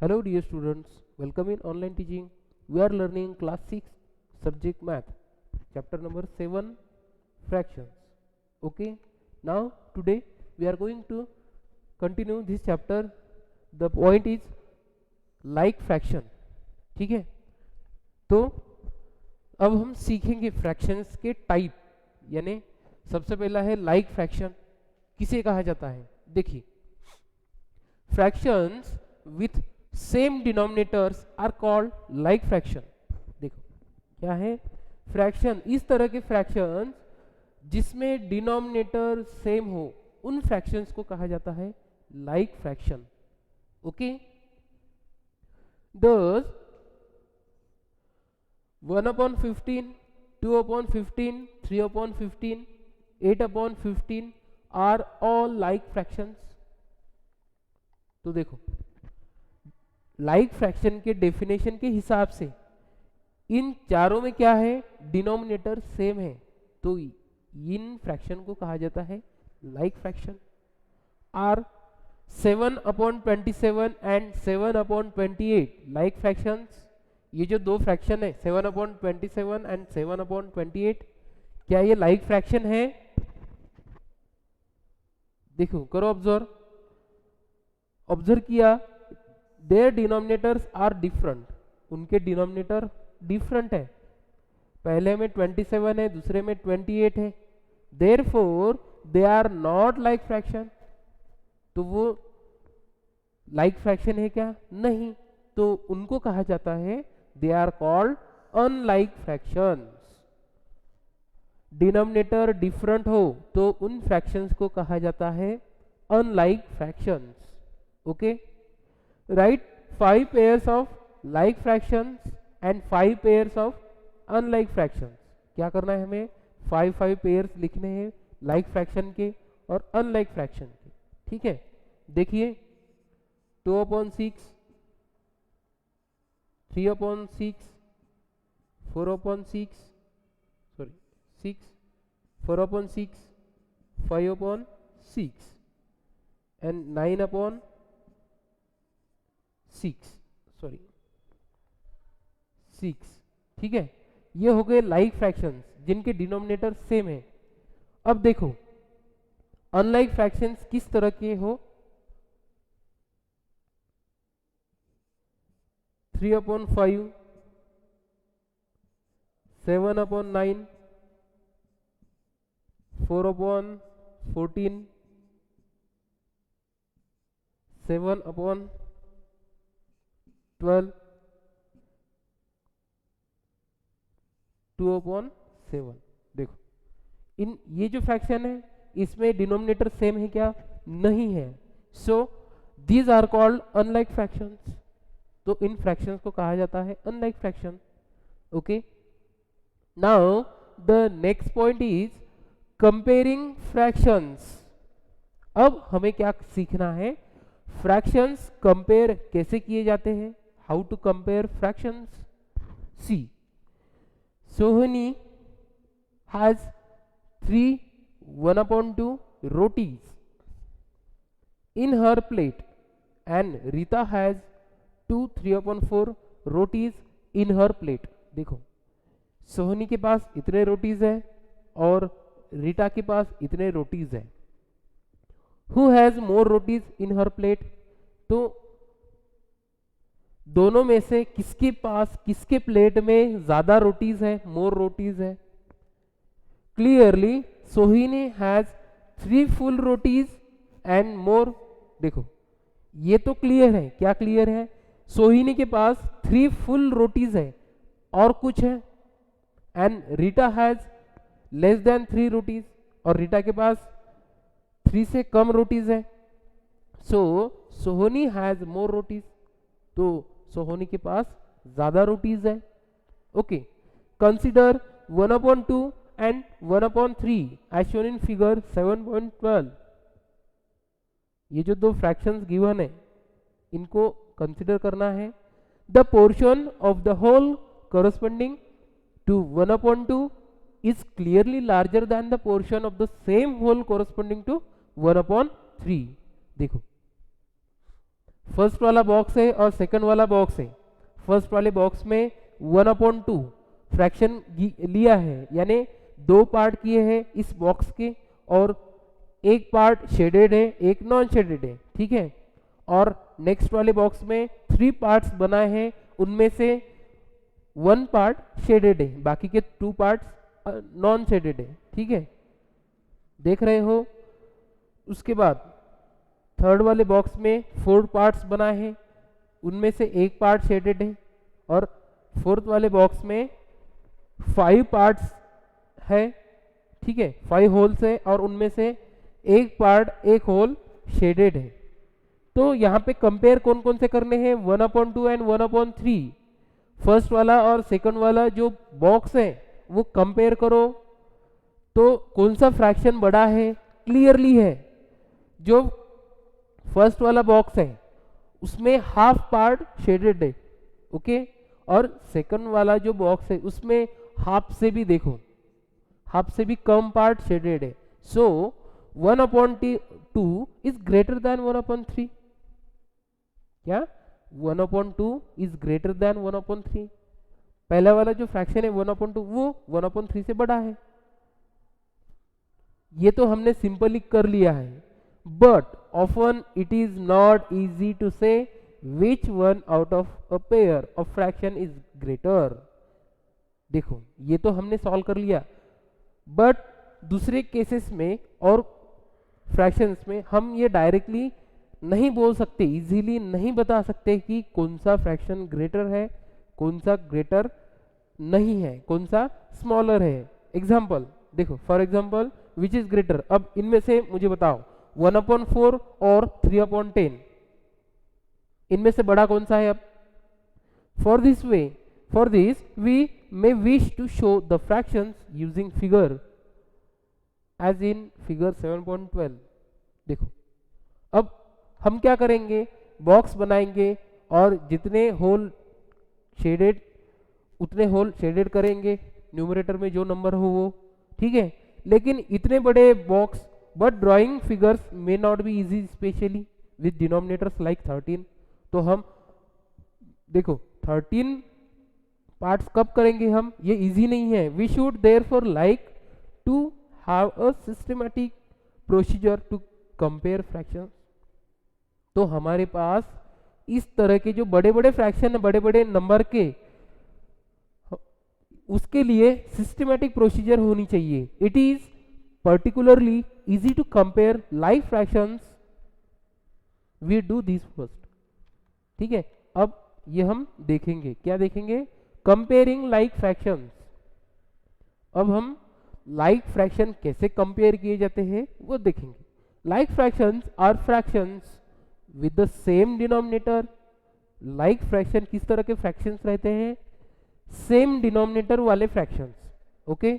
Hello dear students, welcome in online teaching. We are learning class 6 subject math, chapter number 7 fractions. Okay, now today we are going to continue this chapter. The point is like fraction. ठीक है, तो अब हम सीखेंगे fractions के type, यानी सबसे पहला है लाइक फ्रैक्शन. किसे कहा जाता है? देखिए, fractions with same denominators are called like fraction. देखो क्या है, फ्रैक्शन, इस तरह के फ्रैक्शंस जिसमें डिनोमिनेटर सेम हो, उन फ्रैक्शंस को कहा जाता है like fraction. Okay, thus 1/15, 2/15, 3/15, 8/15 are all like fractions. तो देखो, लाइक फ्रैक्शन के डेफिनेशन के हिसाब से इन चारों में क्या है, डिनोमिनेटर सेम है, तो इन फ्रैक्शन को कहा जाता है like fraction. Are 7/27 and 7/28 like fractions. ये जो दो फ्रैक्शन है 7/27 एंड 7/28, क्या ये लाइक फ्रैक्शन है? देखो, करो ऑब्जर्व. ऑब्जर्व किया, देयर डिनोमिनेटर्स आर डिफरेंट. उनके डिनोमिनेटर डिफरेंट है. पहले में 27 है, दूसरे में 28 है. Therefore they are not like fraction. तो वो लाइक फ्रैक्शन है क्या? नहीं. तो उनको कहा जाता है, they are called unlike fractions. Denominator different हो तो उन फ्रैक्शंस को कहा जाता है unlike fractions. Okay, right 5 pairs of like fractions and 5 pairs of unlike fractions. क्या करना है हमें? 5 पेयर्स लिखने हैं लाइक फ्रैक्शन के और अनलाइक फ्रैक्शन के. ठीक है, देखिए 2/6, 3/6, 4/6, सॉरी 6, 4/6, 5/6 एंड 9/6, सॉरी 6. ठीक है, ये हो गए लाइक फ्रैक्शंस जिनके डिनोमिनेटर सेम है. अब देखो, अनलाइक फ्रैक्शंस किस तरह के हो? 3/5, 7/9, 4/14, 7/12, 2/7. देखो, इन ये जो फ्रैक्शन है इसमें डिनोमिनेटर सेम है क्या? नहीं है. So these are called unlike fractions. तो इन फ्रैक्शंस को कहा जाता है unlike fraction. Okay, now the next point is comparing fractions. अब हमें क्या सीखना है? फ्रैक्शंस कंपेयर कैसे किए जाते हैं, how to compare fractions. See, Sohni has 3 1/2 rotis in her plate and Rita has 2 3/4 rotis in her plate. देखो, सोहनी के पास इतने रोटीज है और रीटा के पास इतने रोटीज है. Who has more rotis in her plate? तो दोनों में से किसके पास, किसके प्लेट में ज्यादा रोटीज है, मोर रोटीज है? Clearly Sohini has 3 full rotis and more. देखो, ये तो क्लियर है. क्या क्लियर है? सोहिनी के पास 3 फुल रोटीज है और कुछ है. And Rita has less than 3 rotis, और रीटा के पास 3 से कम रोटीज है. सो सोहनी हैज मोर रोटीज. तो सोहनी के पास ज्यादा रोटीज है. Okay, consider 1/2 and 1/3 as shown in figure 7.12. ये जो दो फ्रैक्शंस गिवन है इनको कंसिडर करना है. The portion of the whole corresponding to 1/2 is clearly larger than the portion of the same whole corresponding to 1/3. देखो, फर्स्ट वाला बॉक्स है और सेकंड वाला बॉक्स है। फर्स्ट वाले बॉक्स में 1/2 फ्रैक्शन लिया है, यानी 2 पार्ट किए हैं इस बॉक्स के, और एक पार्ट शेडेड है, एक नॉन शेडेड है, ठीक है। और नेक्स्ट वाले बॉक्स में 3 पार्ट्स बनाए हैं, उनमें से 1 पार्ट शेडेड है, बाकी के 2 पार्ट्स नॉन शेडेड है, ठीक है, देख रहे हो। उसके बाद थर्ड वाले बॉक्स में 4 पार्ट्स बनाए हैं, उनमें से एक पार्ट शेडेड है, और फोर्थ वाले बॉक्स में 5 पार्ट्स है, ठीक है, 5 होल्स है, और उनमें से एक पार्ट, एक होल शेडेड है। तो यहाँ पे कंपेयर कौन कौन से करने हैं, 1/2 एंड 1/3। फर्स्ट वाला और सेकंड वाला जो बॉक्स है वो कंपेयर करो, तो कौन सा फ्रैक्शन बड़ा है, क्लियरली है जो फर्स्ट वाला बॉक्स है उसमें हाफ पार्ट शेडेड है, ओके, और सेकंड वाला जो बॉक्स है उसमें हाफ से भी देखो, हाफ से भी कम पार्ट शेडेड है। सो 1/2 इज ग्रेटर देन 1/3। क्या 1/2 इज ग्रेटर देन 1/3? पहला वाला जो फ्रैक्शन है 1/2 वो 1/3 से बड़ा है। ये तो हमने सिंपली कर लिया है, but often it is not easy to say which one out of a pair of fraction is greater. देखो ये तो हमने सॉल्व कर लिया, बट दूसरे केसेस में और फ्रैक्शंस में हम ये डायरेक्टली नहीं बोल सकते, इजीली नहीं बता सकते कि कौन सा फ्रैक्शन ग्रेटर है, कौन सा ग्रेटर नहीं है, कौन सा स्मॉलर है। एग्जाम्पल देखो, for example which is greater, अब इनमें से मुझे बताओ 1/4 और 3/10, इनमें से बड़ा कौन सा है। अब for this we may wish to show the fractions using figure as in figure 7.12। देखो अब हम क्या करेंगे, बॉक्स बनाएंगे और जितने होल शेडेड उतने होल शेडेड करेंगे, न्यूमरेटर में जो नंबर हो वो, ठीक है। लेकिन इतने बड़े box, but drawing figures may not be easy, specially with denominators like 13। तो हम देखो 13 पार्ट्स कब करेंगे हम, ये इजी नहीं है। वी शुड therefore like to have a systematic procedure to compare fractions. तो हमारे पास इस तरह के जो बड़े बड़े फ्रैक्शन है, बड़े बड़े नंबर के, उसके लिए सिस्टमैटिक प्रोसीजर होनी चाहिए। It is particularly easy to compare like fractions, we do this first, ठीक है। अब ये हम देखेंगे, क्या देखेंगे, कंपेयरिंग लाइक फ्रैक्शंस। अब हम लाइक फ्रैक्शन कैसे कंपेयर किए जाते हैं वो देखेंगे। Like fractions are fractions with the same denominator. Like fraction किस तरह के फ्रैक्शंस रहते हैं, सेम डिनोमिनेटर वाले fractions, okay.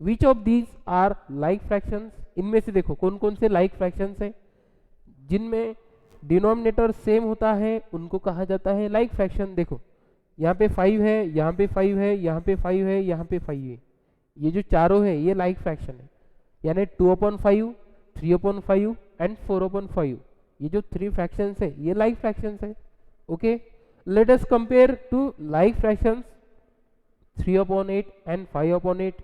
Which of these are like fractions, इनमें से देखो कौन कौन से लाइक फ्रैक्शंस है, जिनमें डिनोमिनेटर सेम होता है उनको कहा जाता है लाइक फ्रैक्शन। देखो यहाँ पे 5 है, यहाँ पे 5 है, यहाँ पे 5 है, यहाँ पे 5 है, ये जो चारों है ये लाइक फ्रैक्शन है, यानी 2/5, 3/5 एंड 4/5, ये जो 3 फ्रैक्शंस है ये लाइक फ्रैक्शंस है, okay. Let us compare two like fractions 3/8 and 5/8।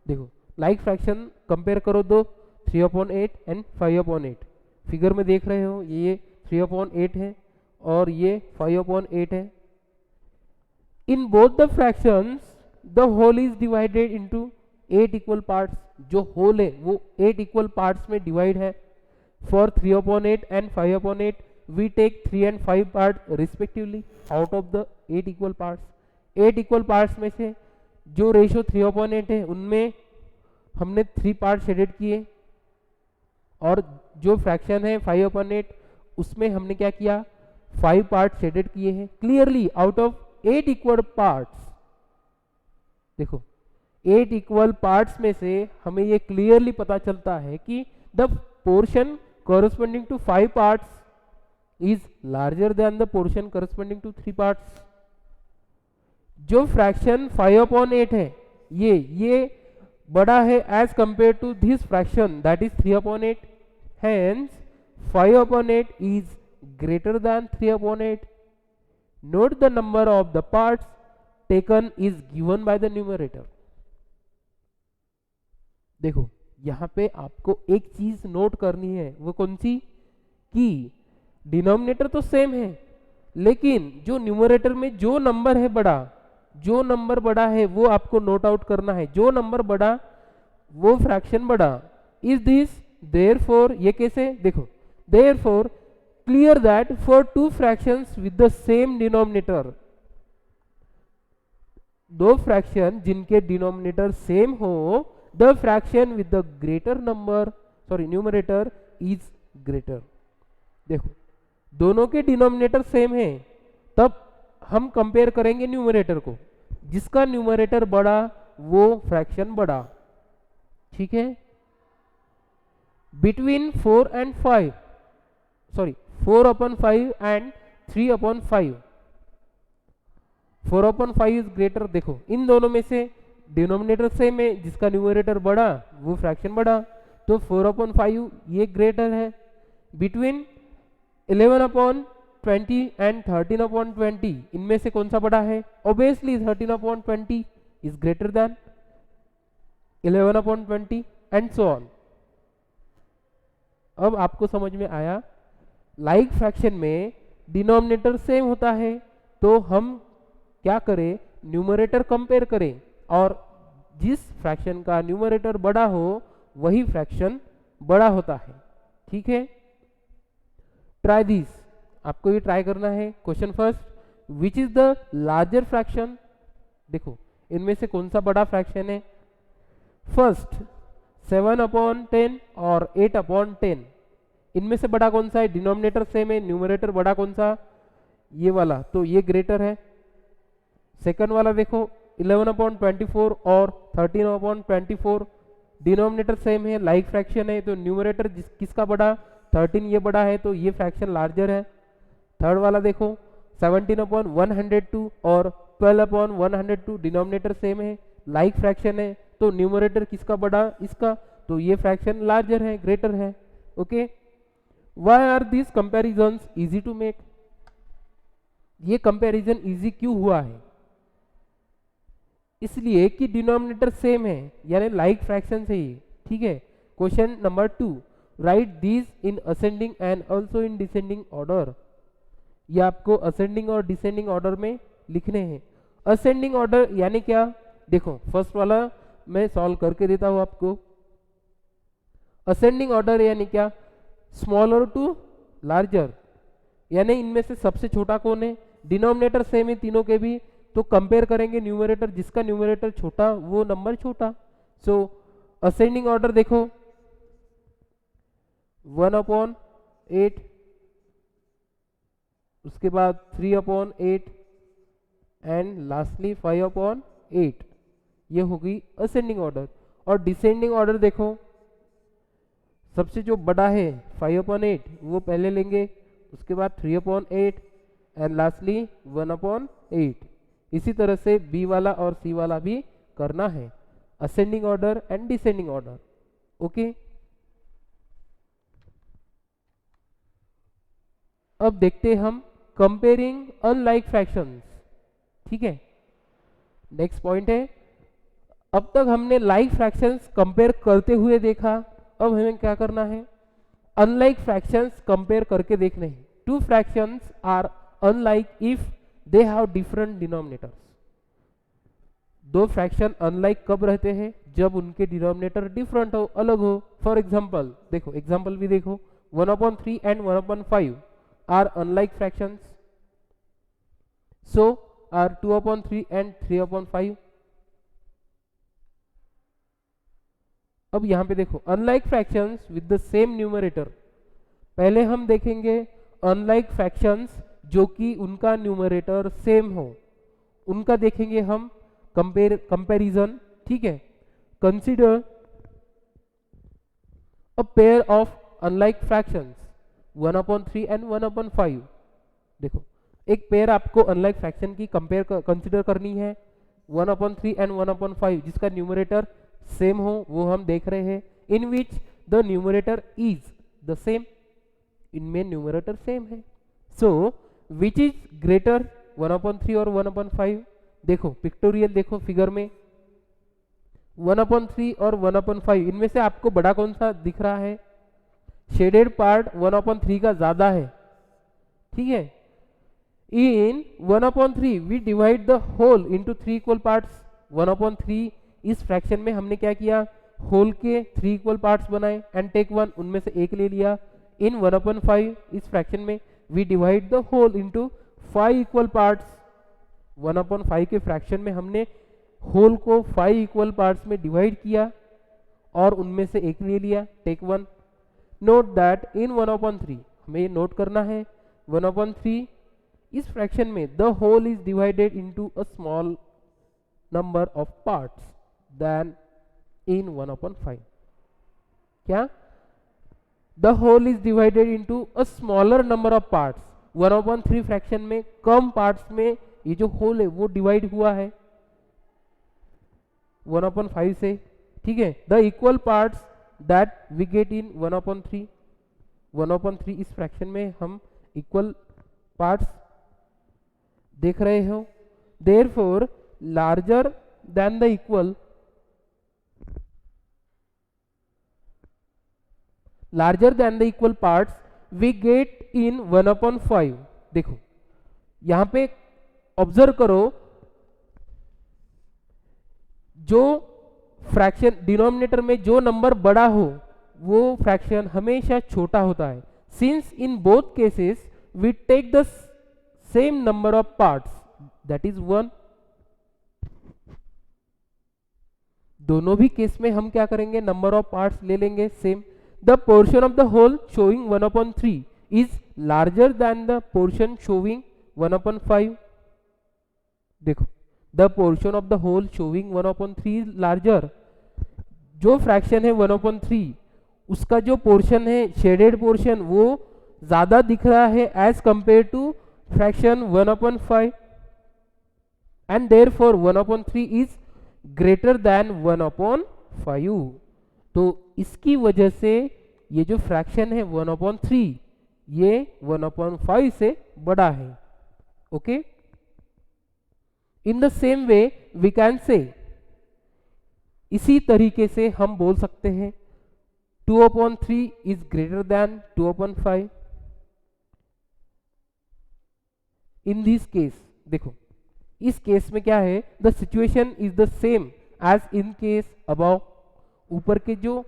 देखो लाइक फ्रैक्शन कंपेयर करो दो, 3/8 एंड 5/8। फिगर में देख रहे हो ये 3/8 है और ये 5/8 है। In both the fractions, the whole is divided into 8 equal parts। जो whole है वो 8 equal parts में divide है। For 3/8 and 5/8, we take 3 and 5 parts respectively out of the 8 equal parts। 8 equal parts में से जो रेशो 3/8 है उनमें हमने 3 पार्ट शेडेड किए, और जो फ्रैक्शन है 5/8 उसमें हमने क्या किया, 5 पार्ट शेडेड किए हैं। Clearly out of 8 equal parts, देखो 8 इक्वल पार्ट्स में से हमें ये क्लियरली पता चलता है कि the portion corresponding to 5 parts is larger than the portion corresponding to 3 parts। जो फ्रैक्शन 5/8 है ये बड़ा है as compare to this fraction that is 3/8, hence 5/8 is greater than 3/8. Note the number of the parts taken is given by the numerator. देखो यहाँ पे आपको एक चीज नोट करनी है, वो कौन सी, कि डिनोमिनेटर तो सेम है, लेकिन जो न्यूमरेटर में जो नंबर है बड़ा, जो नंबर बड़ा है वो आपको नोट आउट करना है, जो नंबर बड़ा वो फ्रैक्शन बड़ा. इज दिस देयरफॉर, ये कैसे, देखो therefore clear that for two fractions with the same denominator, दो फ्रैक्शन जिनके डिनोमिनेटर सेम हो, the fraction with the greater number, sorry numerator is greater. देखो दोनों के डिनोमिनेटर सेम है, तब हम कंपेयर करेंगे न्यूमरेटर को, जिसका न्यूमरेटर बड़ा वो फ्रैक्शन बड़ा. ठीक है. Between 4 and 5, sorry 4/5 and 3/5, 4/5 is greater. देखो इन दोनों में से डिनोमिनेटर सेम है, जिसका न्यूमरेटर बड़ा वो फ्रैक्शन बड़ा, तो 4/5 ये ग्रेटर है. बिटवीन 11/20 and 13/20, इनमें से कौन सा बड़ा है, obviously 13/20 is greater then 11/20 and so on. अब आपको समझ में आया, लाइक फ्रैक्शन में डिनोमिनेटर सेम होता है तो हम क्या करें, न्यूमरेटर कंपेयर करें, और जिस फ्रैक्शन का न्यूमरेटर बड़ा हो वही फ्रैक्शन बड़ा होता है. ठीक है. ट्राई दिस, आपको ये ट्राई करना है. Question first, which is the larger fraction. देखो इनमें से कौन सा बड़ा फ्रैक्शन है. फर्स्ट 7/10 और 8/10, इनमें से बड़ा कौन सा है, डिनोमिनेटर सेम है, न्यूमरेटर बड़ा कौन सा, ये वाला, तो ये ग्रेटर है. सेकंड वाला देखो 11/24 और 13/24, डिनोमिनेटर सेम है, लाइक फ्रैक्शन है, तो न्यूमरेटर किसका बड़ा, 13 ये बड़ा है, तो ये फ्रैक्शन लार्जर है. थर्ड वाला देखो 17/102 और 12/102, डिनोमिनेटर सेम है, लाइक फ्रैक्शन है, तो न्यूमरेटर किसका बड़ा, इसका, तो ये फ्रैक्शन लार्जर है, ग्रेटर है. Okay. Why are this comparisons easy to make. ये कंपैरिजन इजी क्यों हुआ है, इसलिए कि डिनोमिनेटर सेम है, यानी लाइक फ्रैक्शन से ही. ठीक है. Question number 2, right these in ascending and also in descending order. ये आपको असेंडिंग और डिसेंडिंग ऑर्डर में लिखने हैं. असेंडिंग ऑर्डर यानी क्या, देखो फर्स्ट वाला मैं सॉल्व करके देता हूं आपको. असेंडिंग ऑर्डर यानी क्या, स्मॉलर टू लार्जर, यानी इनमें से सबसे छोटा कौन है, डिनोमिनेटर सेम है तीनों के भी, तो कंपेयर करेंगे न्यूमरेटर, जिसका न्यूमरेटर छोटा वो नंबर छोटा. सो असेंडिंग ऑर्डर देखो 1/8, उसके बाद 3/8 एंड लास्टली 5/8, ये होगी असेंडिंग ऑर्डर. और डिसेंडिंग ऑर्डर देखो, सबसे जो बड़ा है 5/8 वो पहले लेंगे, उसके बाद 3/8 एंड लास्टली 1/8. इसी तरह से बी वाला और सी वाला भी करना है, ascending order and descending order. Okay. अब देखते हैं हम कंपेयरिंग अनलाइक फ्रैक्शंस. ठीक है. नेक्स्ट पॉइंट है, अब तक हमने लाइक फ्रैक्शंस कंपेयर करते हुए देखा, अब हमें क्या करना है, अनलाइक फ्रैक्शंस कंपेयर करके देखने हैं. Two fractions are unlike if they have different denominators. दो फ्रैक्शन अनलाइक कब रहते हैं, जब उनके डिनोमिनेटर डिफरेंट हो, अलग हो. फॉर एग्जांपल देखो, एग्जांपल भी देखो, 1/3 and 1/5 are unlike fractions, so are 2/3 and 3/5. अब यहां पे देखो unlike fractions with the same numerator. पहले हम देखेंगे अनलाइक फ्रैक्शंस जो कि उनका न्यूमरेटर सेम हो, उनका देखेंगे हम कंपैरिजन. ठीक है. Consider a pair of unlike fractions 1/3 and 1/5. देखो एक पेयर आपको अनलाइक फ्रैक्शन की कंसीडर करनी है, 1/3 एंड 1/5, जिसका न्यूमरेटर सेम हो, वो हम देख रहे हैं. In which the numerator is the same, इनमें न्यूमरेटर सेम है. सो विच इज ग्रेटर 1/3 और 1/5? देखो पिक्टोरियल देखो फिगर में 1/3 और 1/5 इनमें से आपको बड़ा कौन सा दिख रहा है? शेडेड पार्ट 1/3 का ज्यादा है, ठीक है। In 1/3 we divide the whole into 3 equal parts. 1/3 इस फ्रैक्शन में हमने क्या किया? होल के 3 इक्वल पार्ट्स बनाए एंड टेक वन, उनमें से एक ले लिया। इन 1/5 इस फ्रैक्शन में we divide the whole into 5 equal parts. 1/5 के फ्रैक्शन में हमने होल को 5 इक्वल पार्ट्स में डिवाइड किया और उनमें से एक ले लिया, take one. Note that in 1/3 हमें ये नोट करना है 1/3 इस फ्रैक्शन में the whole is divided into a small number of parts then in 1/5। क्या? The whole is divided into a smaller number of parts. 1/3 fraction में कम पार्ट्स में ये जो होल है वो डिवाइड हुआ है 1/5 से, ठीक है। The equal parts that we get in 1/3, 1/3 इस फ्रैक्शन में हम इक्वल पार्ट्स देख रहे हो। Therefore larger than the equal, larger than the equal parts we get in 1/5। देखो यहां पे ऑब्जर्व करो, जो फ्रैक्शन डिनोमिनेटर में जो नंबर बड़ा हो वो फ्रैक्शन हमेशा छोटा होता है। Since in both cases we take the same number of parts that is 1। दोनों भी केस में हम क्या करेंगे? नंबर ऑफ पार्ट्स ले लेंगे same. The portion of the whole showing 1/3 is larger than the portion showing 1/5। देखो the portion of the whole showing 1/3 is larger. जो फ्रैक्शन है 1/3 उसका जो पोर्शन है शेडेड पोर्शन वो ज्यादा दिख रहा है as compare to fraction 1/5 and therefore 1/3 is greater than 1/5। तो इसकी वजह से ये जो फ्रैक्शन है 1/3 ये 1/5 से बड़ा है। Okay, in the same way we can say, इसी तरीके से हम बोल सकते हैं 2/3 is greater than 2/5। In this case देखो इस केस में क्या है? The situation is the same as in case above. ऊपर के जो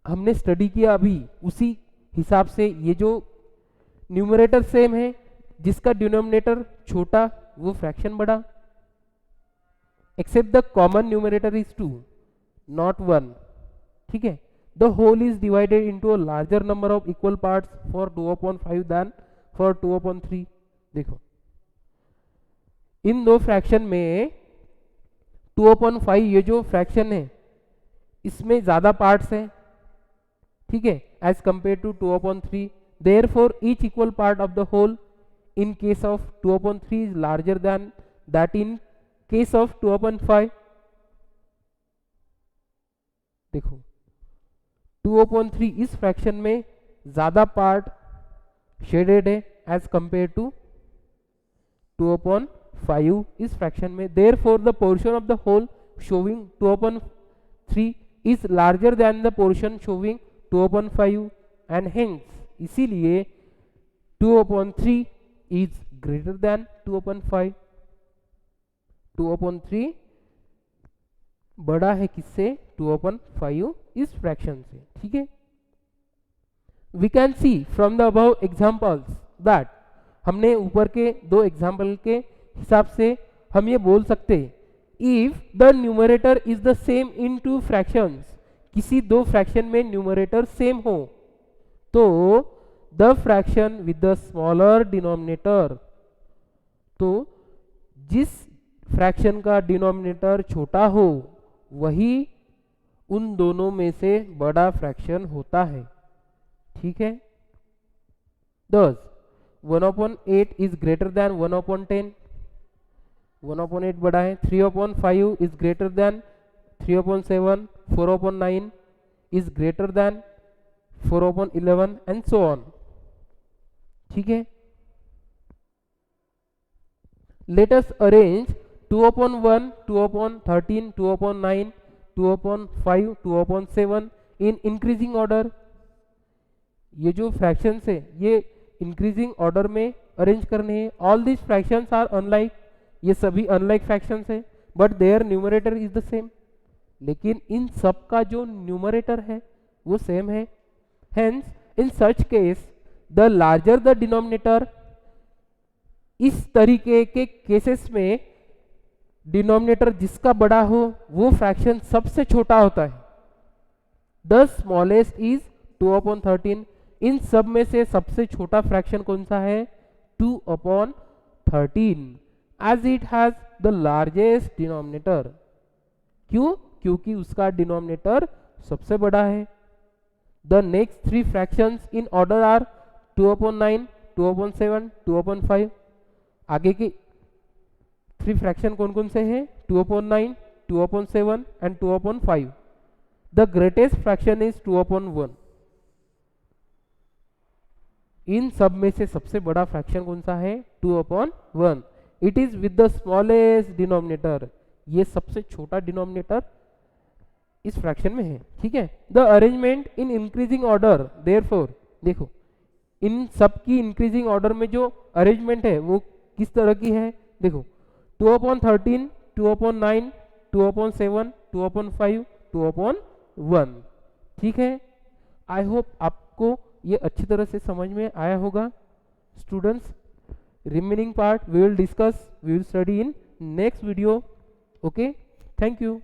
हमने स्टडी किया अभी उसी हिसाब से ये जो न्यूमरेटर सेम है, जिसका डिनोमिनेटर छोटा वो फ्रैक्शन बड़ा, except the common numerator is 2 not 1, ठीक है। The whole is divided into a larger number of equal parts for 2/5 than for 2/3। देखो इन दो फ्रैक्शन में 2/5 ये जो फ्रैक्शन है इसमें ज्यादा पार्ट्स हैं, ठीक है, as compare to 2/3। Therefore each equal part of the whole in case of 2/3 is larger than that in case of 2/5। देखो 2/3 इस फ्रैक्शन में ज्यादा पार्ट शेडेड है एज कंपेयर टू 2/5 इस फ्रैक्शन में। Therefore the portion of the whole showing 2/3 is larger than the portion showing 2/5 and hence इसीलिए 2/3 is greater than 2/5। 2/3 बड़ा है किससे? 2/5 इस फ्रैक्शन से, ठीक है। We can see from the above examples that, हमने ऊपर के दो एग्जाम्पल के हिसाब से हम ये बोल सकते if the numerator is the same in two fractions, किसी दो फ्रैक्शन में न्यूमरेटर सेम हो तो the fraction with the smaller denominator, तो जिस फ्रैक्शन का डिनोमिनेटर छोटा हो वही उन दोनों में से बड़ा फ्रैक्शन होता है, ठीक है। Thus 1/8 इज ग्रेटर देन 1/10, 1/8 बड़ा है। 3/5 is greater then 3/7, 4/9 is greater then 4/11 and so on, ठीक है। Let us arrange 2/1, 2/13, 2/9, 2/5, 2/7 in increasing order. ये जो फ्रैक्शंस है ये इंक्रीजिंग ऑर्डर में अरेंज करने हैं। All this fractions are unlike, ये सभी अनलाइक फ्रैक्शंस है, but their numerator is the same. लेकिन इन सब का जो न्यूमरेटर है वो सेम है। Hence in such case the larger the denominator, इस तरीके के केसेस में डिनोमिनेटर जिसका बड़ा हो वो फ्रैक्शन सबसे छोटा होता है। The smallest is 2/13। इन सब में से सबसे छोटा फ्रैक्शन कौन सा है? 2/13, as it has the largest denominator. क्यों? क्योंकि उसका डिनोमिनेटर सबसे बड़ा है। The next three fractions in order are 2/9, 2/7, 2/5। आगे की थ्री फ्रैक्शन कौन कौन से हैं? 2/9, 2/7 and 2/5। The greatest fraction is 2/1। इन सब में से सबसे बड़ा फ्रैक्शन कौन सा है? 2/1। It is with the smallest denominator. ये सबसे छोटा डिनोमिनेटर इस फ्रैक्शन में है, ठीक है। The arrangement in increasing order, therefore देखो इन सब की इंक्रीजिंग ऑर्डर में जो अरेंजमेंट है वो किस तरह की है? देखो 2/13, 2/9, 2/7, 2/5, 2/1, ठीक है। आई होप आपको ये अच्छी तरह से समझ में आया होगा। Students, remaining part we will discuss, we will study in next video. Okay, thank you.